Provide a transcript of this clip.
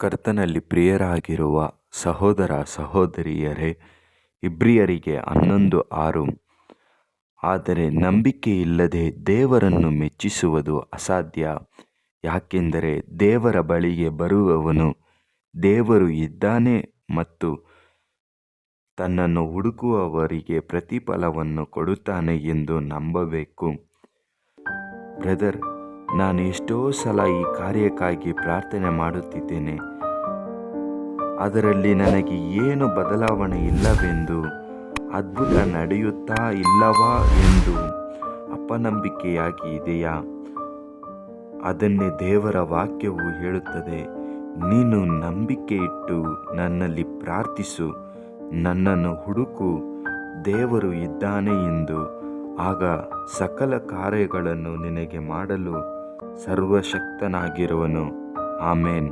ಕರ್ತನಲ್ಲಿ ಪ್ರಿಯರಾಗಿರುವ ಸಹೋದರ ಸಹೋದರಿಯರೇ, ಇಬ್ರಿಯರಿಗೆ 11:6. ಆದರೆ ನಂಬಿಕೆಯಿಲ್ಲದೆ ದೇವರನ್ನು ಮೆಚ್ಚಿಸುವುದು ಅಸಾಧ್ಯ. ಯಾಕೆಂದರೆ ದೇವರ ಬಳಿಗೆ ಬರುವವನು ದೇವರು ಇದ್ದಾನೆ ಮತ್ತು ತನ್ನನ್ನು ಹುಡುಕುವವರಿಗೆ ಪ್ರತಿಫಲವನ್ನು ಕೊಡುತ್ತಾನೆ ಎಂದು ನಂಬಬೇಕು. ಬ್ರದರ್, ನಾನು ಎಷ್ಟೋ ಸಲ ಈ ಕಾರ್ಯಕ್ಕಾಗಿ ಪ್ರಾರ್ಥನೆ ಮಾಡುತ್ತಿದ್ದೇನೆ. ಅದರಲ್ಲಿ ನನಗೆ ಏನು ಬದಲಾವಣೆ ಇಲ್ಲವೆಂದು, ಅದ್ಭುತ ನಡೆಯುತ್ತಾ ಇಲ್ಲವಾ ಎಂದು ಅಪನಂಬಿಕೆಯಾಗಿ ಇದೆಯಾ? ಅದನ್ನೇ ದೇವರ ವಾಕ್ಯವು ಹೇಳುತ್ತದೆ. ನೀನು ನಂಬಿಕೆ ಇಟ್ಟು ನನ್ನಲ್ಲಿ ಪ್ರಾರ್ಥಿಸು, ನನ್ನನ್ನು ಹುಡುಕು, ದೇವರು ಇದ್ದಾನೆ ಎಂದು. ಆಗ ಸಕಲ ಕಾರ್ಯಗಳನ್ನು ನಿನಗೆ ಮಾಡಲು ಸರ್ವಶಕ್ತನಾಗಿರುವನು. ಆಮೆನ್.